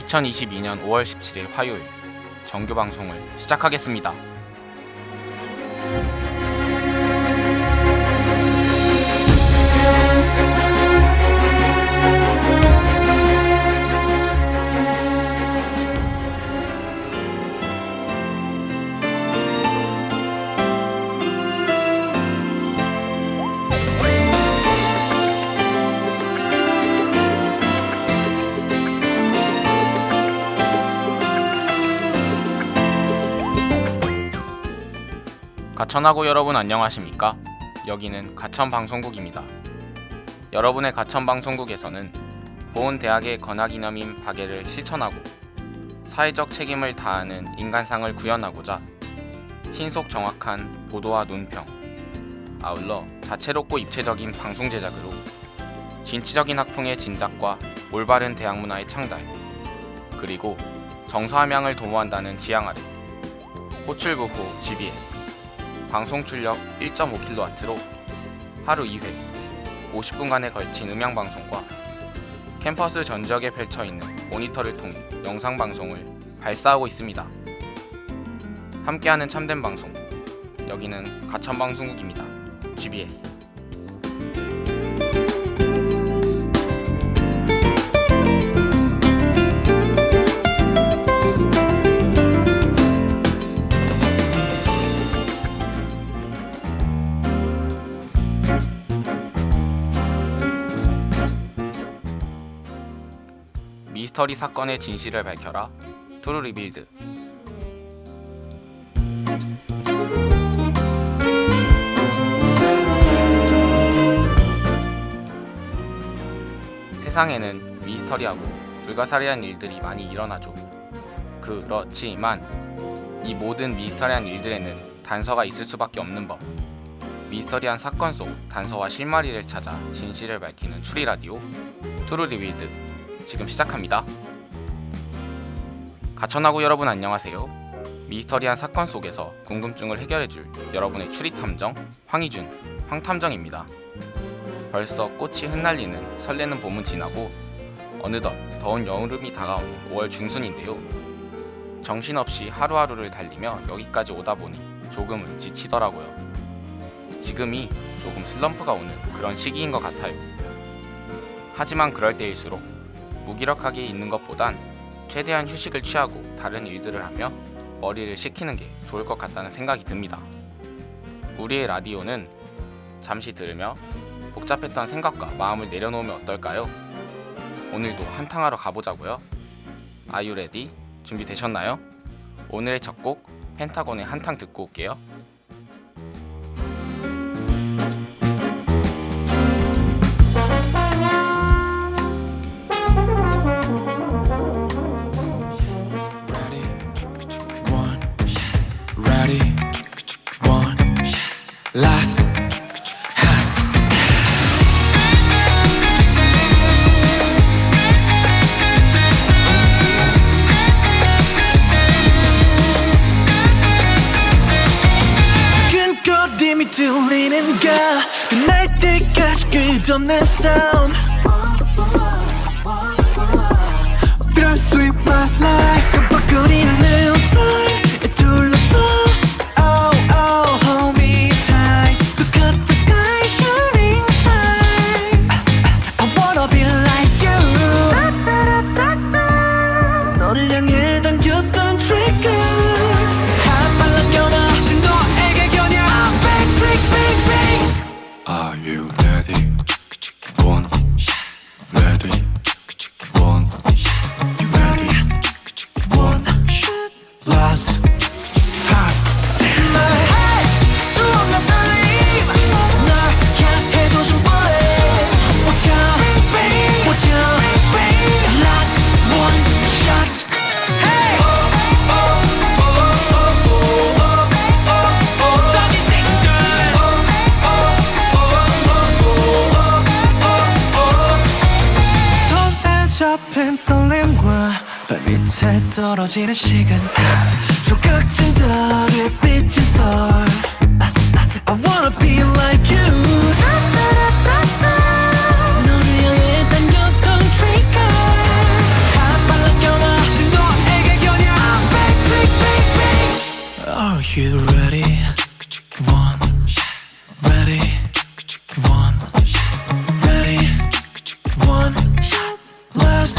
2022년 5월 17일 화요일 정규 방송을 시작하겠습니다. 가천하고 여러분 안녕하십니까? 여기는 가천방송국입니다. 여러분의 가천방송국에서는 보은대학의 건학이념인 박애를 실천하고 사회적 책임을 다하는 인간상을 구현하고자 신속 정확한 보도와 논평, 아울러 다채롭고 입체적인 방송 제작으로 진취적인 학풍의 진작과 올바른 대학 문화의 창달, 그리고 정서함양을 도모한다는 지향 아래 호출부호 GBS 방송 출력 1.5kW로 하루 2회 50분간에 걸친 음향방송과 캠퍼스 전 지역에 펼쳐있는 모니터를 통해 영상방송을 발사하고 있습니다. 함께하는 참된 방송, 여기는 가천방송국입니다. GBS. 미스터리 사건의 진실을 밝혀라. 트루 리빌드. 세상에는 미스터리하고 불가사리한 일들이 많이 일어나죠. 그렇지만 이 모든 미스터리한 일들에는 단서가 있을 수밖에 없는 법. 미스터리한 사건 속 단서와 실마리를 찾아 진실을 밝히는 추리라디오 트루 리빌드 지금 시작합니다. 가천하고 여러분 안녕하세요. 미스터리한 사건 속에서 궁금증을 해결해줄 여러분의 추리탐정 황희준, 황탐정입니다. 벌써 꽃이 흩날리는 설레는 봄은 지나고 어느덧 더운 여름이 다가온 5월 중순인데요. 정신없이 하루하루를 달리며 여기까지 오다 보니 조금은 지치더라고요. 지금이 조금 슬럼프가 오는 그런 시기인 것 같아요. 하지만 그럴 때일수록 무기력하게 있는 것보단 최대한 휴식을 취하고 다른 일들을 하며 머리를 식히는 게 좋을 것 같다는 생각이 듭니다. 우리의 라디오는 잠시 들으며 복잡했던 생각과 마음을 내려놓으면 어떨까요? 오늘도 한탕하러 가보자고요. Are you ready? 준비되셨나요? 오늘의 첫 곡 펜타곤의 한탕 듣고 올게요. Last 두근거림이 들리는가 끝날 때까지 끝없는 sound Bittersweet my life 깜빡거리는 내 옷을 둘러싸 발밑에 떨어지는 시간 조각진 달에 비친 star I wanna be like you 너를 향해 당겼던 trigger 한 발로 껴나 you ready? One, ready? One, ready? One, last.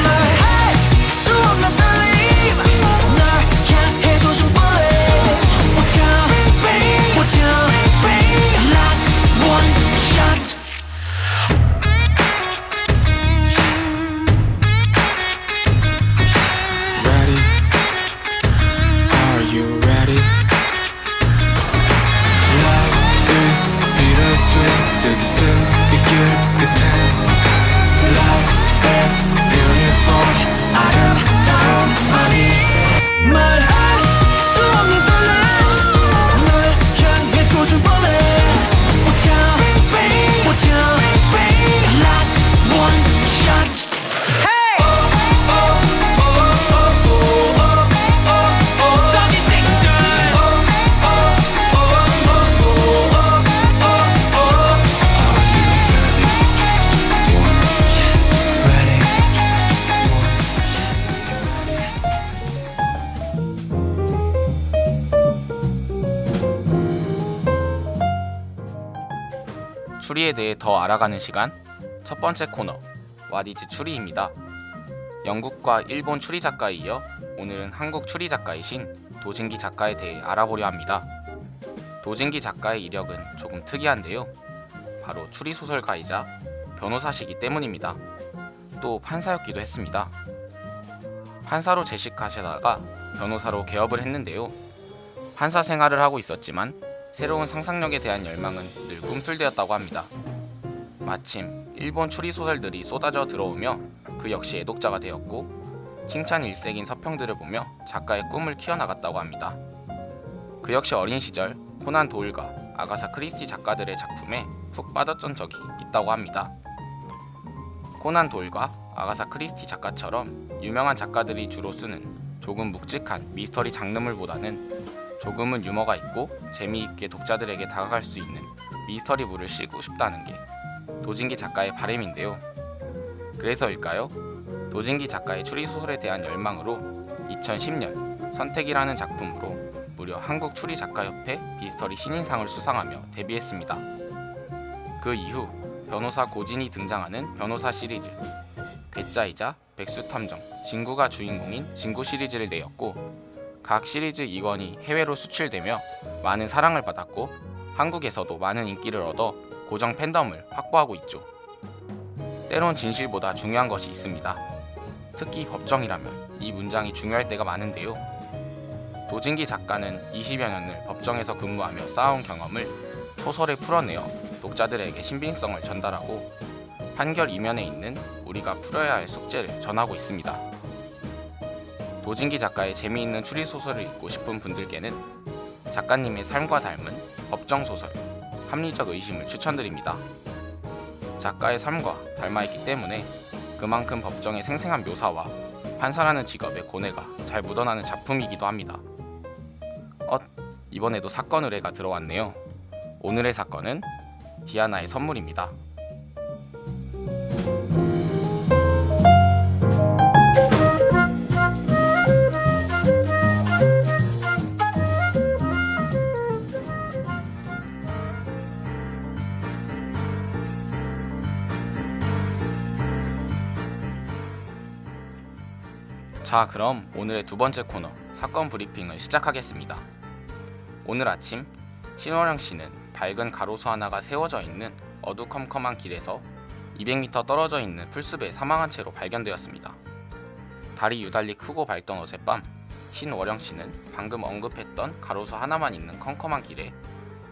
My heart, 수없는 떨림, 널 향해 조준 bullet. Watch out, watch out, last one shot. Ready? Are you ready? Life is bittersweet. 쓰듯은 비길 끝엔 Life is beautiful. 아름다움만이 말할 수 없는 떨림, 널 향해 조준 bullet. Watch out, watch out, last one shot. Hey! 추리에 대해 더 알아가는 시간. 첫 번째 코너 What is 추리입니다. 영국과 일본 추리 작가에 이어 오늘은 한국 추리 작가이신 도진기 작가에 대해 알아보려 합니다. 도진기 작가의 이력은 조금 특이한데요. 바로 추리 소설가이자 변호사시기 때문입니다. 또 판사였기도 했습니다. 판사로 재직하시다가 변호사로 개업을 했는데요. 판사 생활을 하고 있었지만 새로운 상상력에 대한 열망은 늘 꿈틀대었다고 합니다. 마침 일본 추리 소설들이 쏟아져 들어오며 그 역시 애독자가 되었고 칭찬 일색인 서평들을 보며 작가의 꿈을 키워나갔다고 합니다. 그 역시 어린 시절 코난 도일과 아가사 크리스티 작가들의 작품에 푹 빠졌던 적이 있다고 합니다. 코난 도일과 아가사 크리스티 작가처럼 유명한 작가들이 주로 쓰는 조금 묵직한 미스터리 장르물보다는 조금은 유머가 있고 재미있게 독자들에게 다가갈 수 있는 미스터리물을 쓰고 싶다는 게 도진기 작가의 바람인데요. 그래서일까요? 도진기 작가의 추리소설에 대한 열망으로 2010년 선택이라는 작품으로 무려 한국추리작가협회 미스터리 신인상을 수상하며 데뷔했습니다. 그 이후 변호사 고진이 등장하는 변호사 시리즈, 괴짜이자 백수탐정, 진구가 주인공인 진구 시리즈를 내었고 각 시리즈 2권이 해외로 수출되며 많은 사랑을 받았고 한국에서도 많은 인기를 얻어 고정 팬덤을 확보하고 있죠. 때론 진실보다 중요한 것이 있습니다. 특히 법정이라면 이 문장이 중요할 때가 많은데요. 도진기 작가는 20여 년을 법정에서 근무하며 쌓아온 경험을 소설에 풀어내어 독자들에게 신빙성을 전달하고 판결 이면에 있는 우리가 풀어야 할 숙제를 전하고 있습니다. 도진기 작가의 재미있는 추리소설을 읽고 싶은 분들께는 작가님의 삶과 닮은 법정소설 합리적 의심을 추천드립니다. 작가의 삶과 닮아있기 때문에 그만큼 법정의 생생한 묘사와 판사라는 직업의 고뇌가 잘 묻어나는 작품이기도 합니다. 이번에도 사건 의뢰가 들어왔네요. 오늘의 사건은 디아나의 선물입니다. 자, 그럼 오늘의 두 번째 코너 사건 브리핑을 시작하겠습니다. 오늘 아침 신월영 씨는 밝은 가로수 하나가 세워져 있는 어두컴컴한 길에서 200m 떨어져 있는 풀숲에 사망한 채로 발견되었습니다. 달이 유달리 크고 밝던 어젯밤 신월영 씨는 방금 언급했던 가로수 하나만 있는 컴컴한 길에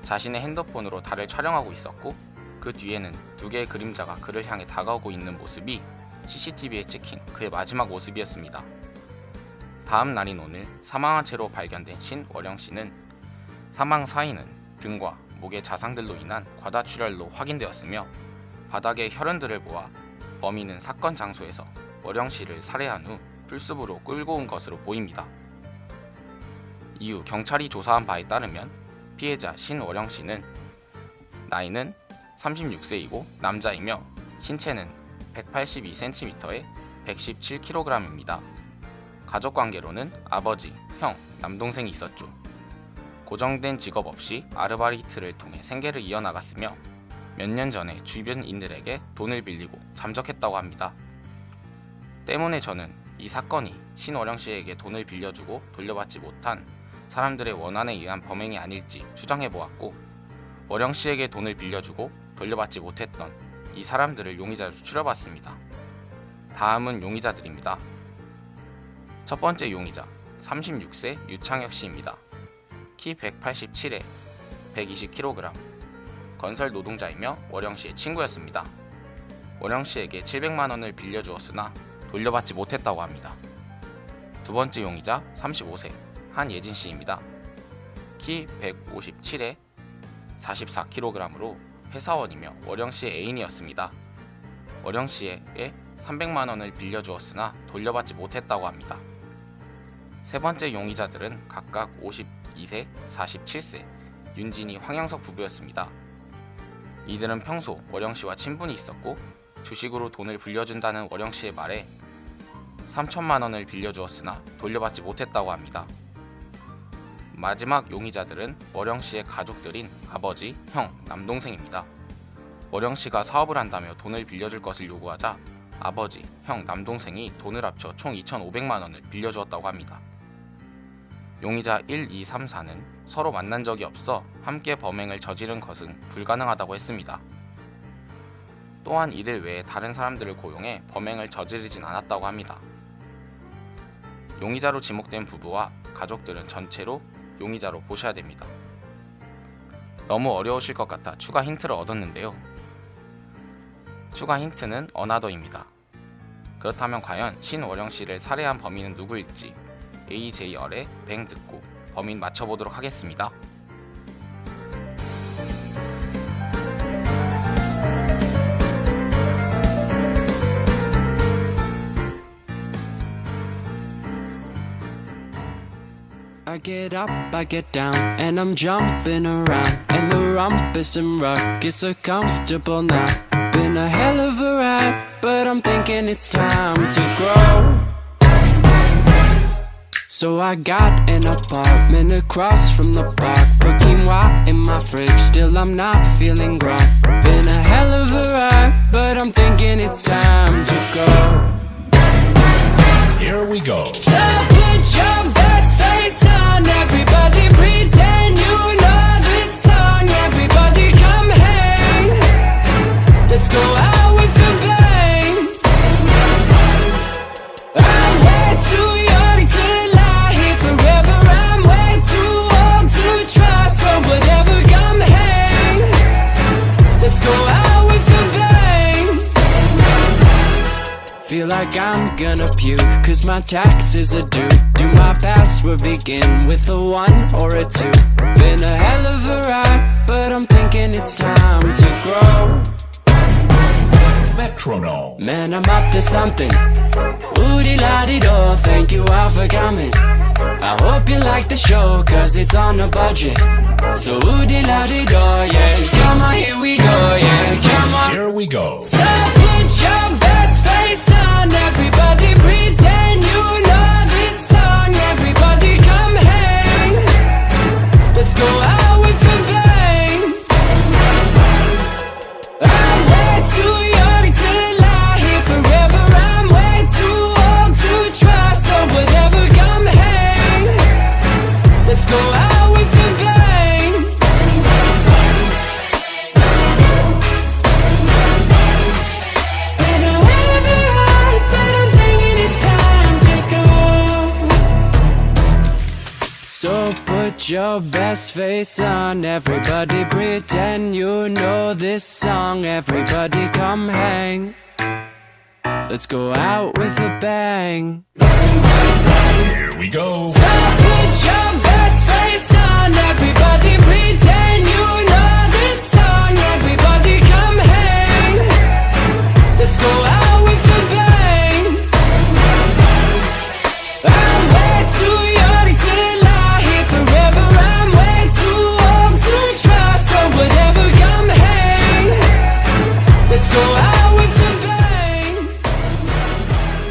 자신의 핸드폰으로 달을 촬영하고 있었고 그 뒤에는 두 개의 그림자가 그를 향해 다가오고 있는 모습이 CCTV에 찍힌 그의 마지막 모습이었습니다. 다음 날인 오늘 사망한 채로 발견된 신월영 씨는 사망 사인은 등과 목의 자상들로 인한 과다출혈로 확인되었으며 바닥에 혈흔들을 모아 범인은 사건 장소에서 월영 씨를 살해한 후 풀숲으로 끌고 온 것으로 보입니다. 이후 경찰이 조사한 바에 따르면 피해자 신월영 씨는 나이는 36세이고 남자이며 신체는 182cm에 117kg입니다. 가족관계로는 아버지, 형, 남동생이 있었죠. 고정된 직업 없이 아르바이트를 통해 생계를 이어나갔으며 몇 년 전에 주변인들에게 돈을 빌리고 잠적했다고 합니다. 때문에 저는 이 사건이 신월영씨에게 돈을 빌려주고 돌려받지 못한 사람들의 원한에 의한 범행이 아닐지 추정해보았고, 월영씨에게 돈을 빌려주고 돌려받지 못했던 이 사람들을 용의자로 추려봤습니다. 다음은 용의자들입니다. 첫 번째 용의자 36세 유창혁씨입니다. 키 187에 120kg, 건설 노동자이며 월영씨의 친구였습니다. 월영씨에게 700만원을 빌려주었으나 돌려받지 못했다고 합니다. 두 번째 용의자 35세 한예진씨입니다. 키 157에 44kg으로 회사원이며 월영씨의 애인이었습니다. 월영씨에게 300만원을 빌려주었으나 돌려받지 못했다고 합니다. 세 번째 용의자들은 각각 52세, 47세 윤진이, 황영석 부부였습니다. 이들은 평소 월영씨와 친분이 있었고 주식으로 돈을 빌려준다는 월영씨의 말에 3천만원을 빌려주었으나 돌려받지 못했다고 합니다. 마지막 용의자들은 월영씨의 가족들인 아버지, 형, 남동생입니다. 월영씨가 사업을 한다며 돈을 빌려줄 것을 요구하자 아버지, 형, 남동생이 돈을 합쳐 총 2,500만원을 빌려주었다고 합니다. 용의자 1, 2, 3, 4는 서로 만난 적이 없어 함께 범행을 저지른 것은 불가능하다고 했습니다. 또한 이들 외에 다른 사람들을 고용해 범행을 저지르진 않았다고 합니다. 용의자로 지목된 부부와 가족들은 전체로 용의자로 보셔야 됩니다. 너무 어려우실 것 같아 추가 힌트를 얻었는데요. 추가 힌트는 어나더입니다. 그렇다면 과연 신월영씨를 살해한 범인은 누구일지 AJR의 뱅 듣고 범인 맞춰보도록 하겠습니다. I get up, I get down, and I'm jumping around. And the rumpus and rug is so comfortable now. Been a hell of a ride, but I'm thinking it's time to grow. So I got an apartment across from the park. Put quinoa in my fridge, still I'm not feeling right. Been a hell of a ride, but I'm thinking it's time to go. Here we go. So put your best face on, everybody pretend you know this song. Everybody come hang, let's go out with a bang. I'm way too young to lie here forever. I'm way too old to try, so whatever, come hang, let's go out with a bang. Feel like I'm gonna puke, cause my taxes are due. Do my password begin with a 1 or a 2? Been a hell of a ride, but I'm thinking it's time to grow. Metronome. Man, I'm up to something. Oodie-la-dee-do, thank you all for coming. I hope you like the show, cause it's on a budget. So oodie-la-dee-do, yeah. Come on, here we go, yeah. Come on. Here we go. So put your best face on, everybody pretend you know this song. Everybody come hang, let's go out with a bang. I'm way too young to lie here forever. I'm way too old to try, so whatever, come hang, let's go out with a bang. Been a hell of a ride, but I'm thinking it's time to go. So put your best face on, everybody pretend you know this song. Everybody come hang, let's go out with a bang. Here we go. So put your best face on, everybody pretend you know this song. Everybody come hang, let's go out with a bang. I'm way too young to lie here forever. I'm way too old to try, so whatever, come hang, let's go out with a bang.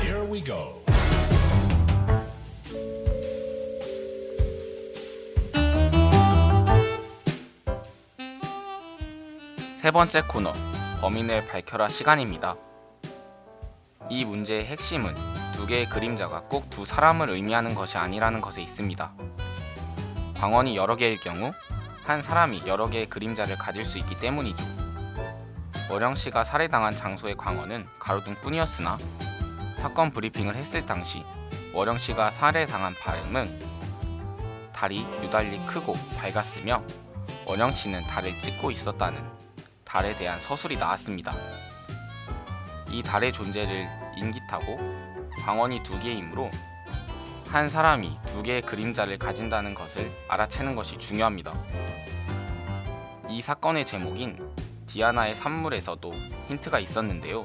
Here we go. 세 번째 코너, 범인을 밝혀라 시간입니다. 이 문제의 핵심은 두 개의 그림자가 꼭 두 사람을 의미하는 것이 아니라는 것에 있습니다. 광원이 여러 개일 경우 한 사람이 여러 개의 그림자를 가질 수 있기 때문이죠. 월영씨가 살해당한 장소의 광원은 가로등뿐이었으나 사건 브리핑을 했을 당시 월영씨가 살해당한 밤은 달이 유달리 크고 밝았으며 월영씨는 달을 찍고 있었다는 달에 대한 서술이 나왔습니다. 이 달의 존재를 인깃하고 광원이 두 개이므로 한 사람이 두 개의 그림자를 가진다는 것을 알아채는 것이 중요합니다. 이 사건의 제목인 디아나의 산물에서도 힌트가 있었는데요.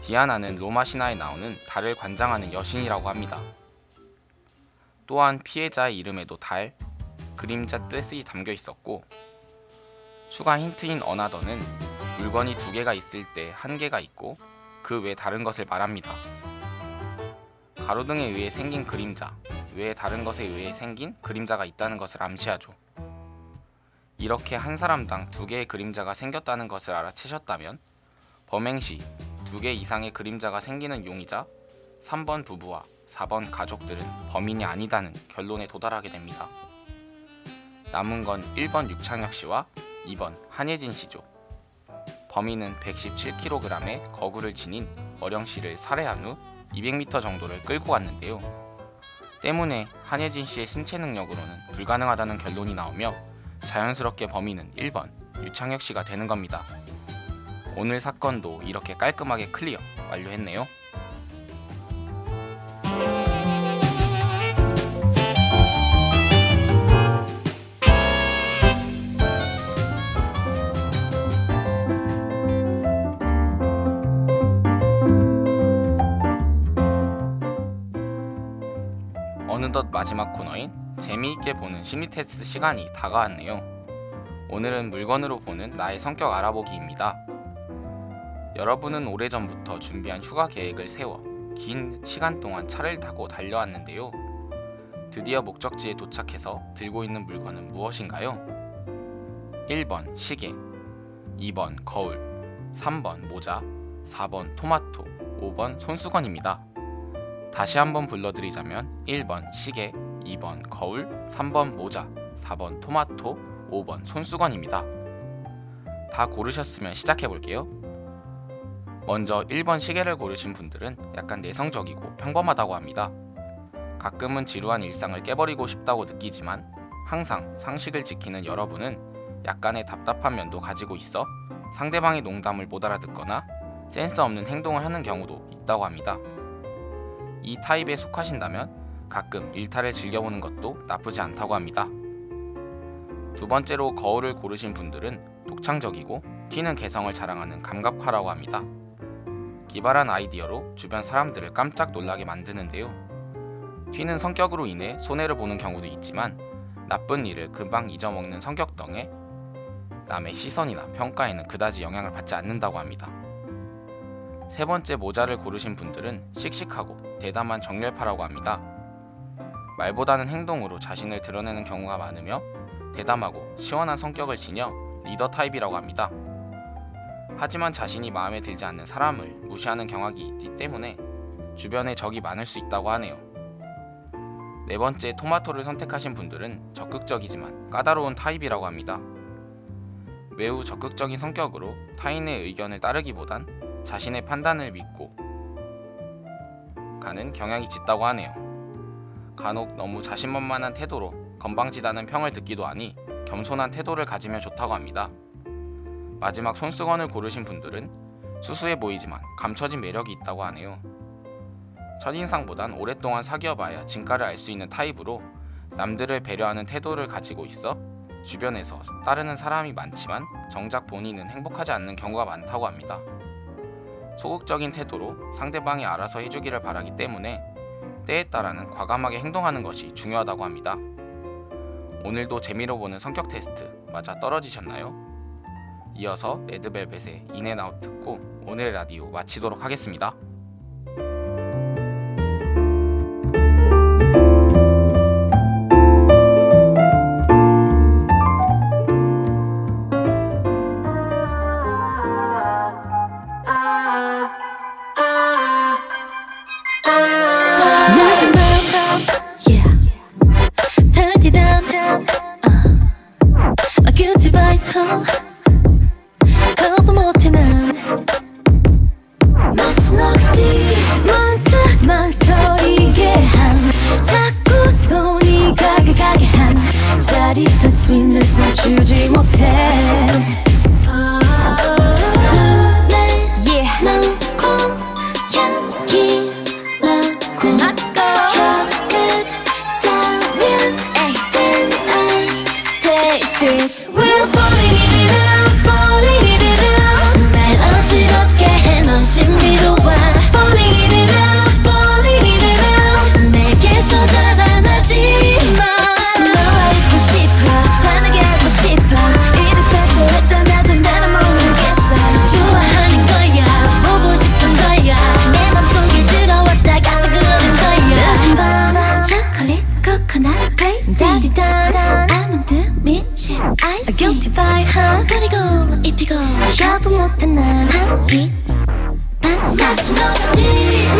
디아나는 로마 신화에 나오는 달을 관장하는 여신이라고 합니다. 또한 피해자의 이름에도 달, 그림자 뜻이 담겨 있었고, 추가 힌트인 어나더는 물건이 두 개가 있을 때 한 개가 있고 그 외 다른 것을 말합니다. 가로등에 의해 생긴 그림자 외에 다른 것에 의해 생긴 그림자가 있다는 것을 암시하죠. 이렇게 한 사람당 두 개의 그림자가 생겼다는 것을 알아채셨다면 범행 시 두 개 이상의 그림자가 생기는 용의자 3번 부부와 4번 가족들은 범인이 아니다는 결론에 도달하게 됩니다. 남은 건 1번 육창혁 씨와 2번 한예진 씨죠. 범인은 117kg의 거구를 지닌 어령 씨를 살해한 후 200m 정도를 끌고 갔는데요. 때문에 한예진 씨의 신체 능력으로는 불가능하다는 결론이 나오며 자연스럽게 범인은 1번 유창혁 씨가 되는 겁니다. 오늘 사건도 이렇게 깔끔하게 클리어 완료했네요. 어느덧 마지막 코너인 재미있게 보는 심리 테스트 시간이 다가왔네요. 오늘은 물건으로 보는 나의 성격 알아보기입니다. 여러분은 오래전부터 준비한 휴가 계획을 세워 긴 시간 동안 차를 타고 달려왔는데요. 드디어 목적지에 도착해서 들고 있는 물건은 무엇인가요? 1번 시계, 2번 거울, 3번 모자, 4번 토마토, 5번 손수건입니다. 다시 한번 불러드리자면 1번 시계, 2번 거울, 3번 모자, 4번 토마토, 5번 손수건입니다. 다 고르셨으면 시작해볼게요. 먼저 1번 시계를 고르신 분들은 약간 내성적이고 평범하다고 합니다. 가끔은 지루한 일상을 깨버리고 싶다고 느끼지만 항상 상식을 지키는 여러분은 약간의 답답한 면도 가지고 있어 상대방의 농담을 못 알아듣거나 센스 없는 행동을 하는 경우도 있다고 합니다. 이 타입에 속하신다면 가끔 일탈을 즐겨보는 것도 나쁘지 않다고 합니다. 두 번째로 거울을 고르신 분들은 독창적이고 튀는 개성을 자랑하는 감각파라고 합니다. 기발한 아이디어로 주변 사람들을 깜짝 놀라게 만드는데요. 튀는 성격으로 인해 손해를 보는 경우도 있지만 나쁜 일을 금방 잊어먹는 성격덩에 남의 시선이나 평가에는 그다지 영향을 받지 않는다고 합니다. 세 번째 모자를 고르신 분들은 씩씩하고 대담한 정열파라고 합니다. 말보다는 행동으로 자신을 드러내는 경우가 많으며 대담하고 시원한 성격을 지녀 리더 타입이라고 합니다. 하지만 자신이 마음에 들지 않는 사람을 무시하는 경향이 있기 때문에 주변에 적이 많을 수 있다고 하네요. 네 번째 토마토를 선택하신 분들은 적극적이지만 까다로운 타입이라고 합니다. 매우 적극적인 성격으로 타인의 의견을 따르기보단 자신의 판단을 믿고 가는 경향이 짙다고 하네요. 간혹 너무 자신만만한 태도로 건방지다는 평을 듣기도 하니 겸손한 태도를 가지면 좋다고 합니다. 마지막 손수건을 고르신 분들은 수수해 보이지만 감춰진 매력이 있다고 하네요. 첫인상보단 오랫동안 사귀어봐야 진가를 알 수 있는 타입으로 남들을 배려하는 태도를 가지고 있어 주변에서 따르는 사람이 많지만 정작 본인은 행복하지 않는 경우가 많다고 합니다. 소극적인 태도로 상대방이 알아서 해주기를 바라기 때문에 때에 따라는 과감하게 행동하는 것이 중요하다고 합니다. 오늘도 재미로 보는 성격 테스트 맞아 떨어지셨나요? 이어서 레드벨벳의 인앤아웃 듣고 오늘의 라디오 마치도록 하겠습니다. 짜릿한 sweetness 멈추지 못해 Yeah 너고 향기 나고 향긋하면 then I taste it We're falling in it out falling in it out 날 어지럽게 해 넌 신비로워 Falling in it out falling in it out 내게서 달아나지마 너와 있고 싶어 환하게 하고 싶어 이렇게 저랬던 나도 나를 모르겠어 좋아하는 거야 보고 싶은 거야 내 맘속에 들어왔다가 또 그러는 거야 늦은 밤 초콜릿 코코넛 페이스 달디 달아 아몬드 밀칩 아이스 guilty by her 뿌리고 입히고 여부 못한 난 한입 반사치 너지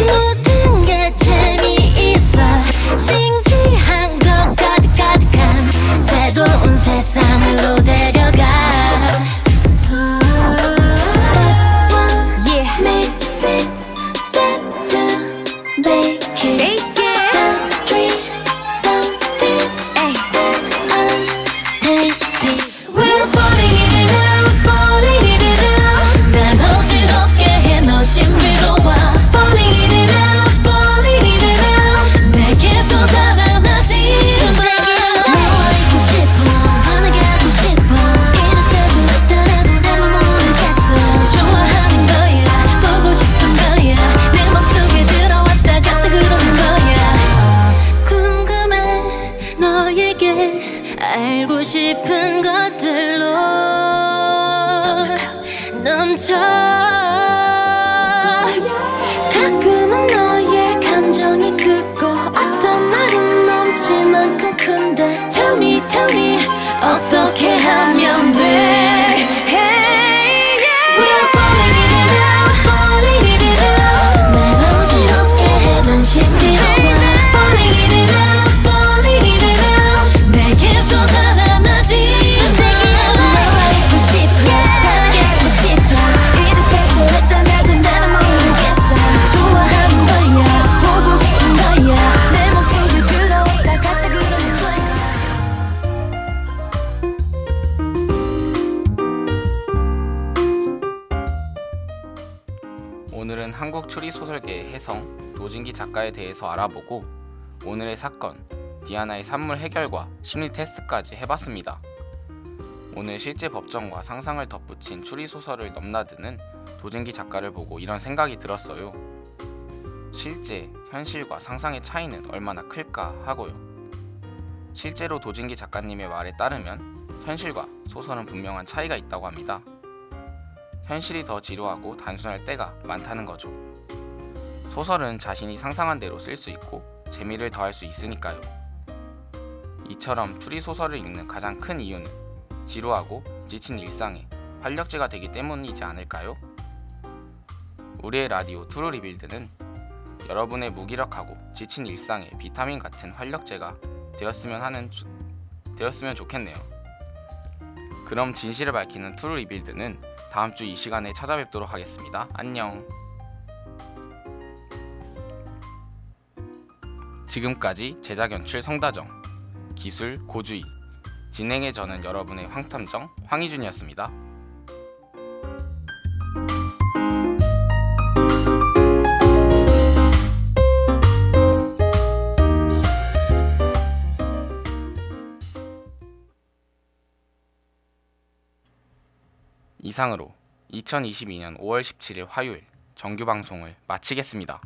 모든 게 재미있어 신기한 것 가득가득한 새로운 세상으로 데려가 Step 1 yeah mix it Step 2 bake it Step 3 serve it then I taste it We're falling in it out falling in it out 날 어지럽게 해 너 신비로워 Falling in it out falling in it out 내게서 달아나지마 너와 있고 싶어 환하게 하고 싶어 이렇게 저랬다 나도 나만 모르겠어 좋아하는 거야 보고 싶은 거야 내 맘속에 들어왔다가 또 그러는 거야 궁금해 너에게 알고 싶은 것들로 넘쳐 가끔은 너의 감정이 슬고 어떤 날은 넘칠 만큼 큰데 Tell me 어떻게 하면 돼 Hey, yeah. We're falling in it out falling in it out 날 어지럽게 해 넌 신비로워 Falling in it out falling in it out 내게서 달아나지마 너와 있고 싶어 환하게 하고 싶어 이렇게 저랬던 나도 나를 모르겠어 좋아하는 거야 보고 싶은 거야 내 맘속에 들어왔다 갔다 그러는 거야 오늘은 한국 추리 소설계의 혜성 도진기 작가에 대해서 알아보고 오늘의 사건 디아나의 산물 해결과 심리 테스트까지 해봤습니다. 오늘 실제 법정과 상상을 덧붙인 추리 소설을 넘나드는 도진기 작가를 보고 이런 생각이 들었어요. 실제 현실과 상상의 차이는 얼마나 클까 하고요. 실제로 도진기 작가님의 말에 따르면 현실과 소설은 분명한 차이가 있다고 합니다. 현실이 더 지루하고 단순할 때가 많다는 거죠. 소설은 자신이 상상한 대로 쓸 수 있고 재미를 더할 수 있으니까요. 이처럼 추리 소설을 읽는 가장 큰 이유는 지루하고 지친 일상에 활력제가 되기 때문이지 않을까요? 우리의 라디오 투루 리빌드는 여러분의 무기력하고 지친 일상에 비타민 같은 활력제가 되었으면 좋겠네요. 그럼 진실을 밝히는 투루 리빌드는 다음 주 이 시간에 찾아뵙도록 하겠습니다. 안녕. 지금까지 제작 연출 성다정, 기술 고주희, 진행의 저는 여러분의 황탐정 황희준이었습니다. 이상으로 2022년 5월 17일 화요일 정규 방송을 마치겠습니다.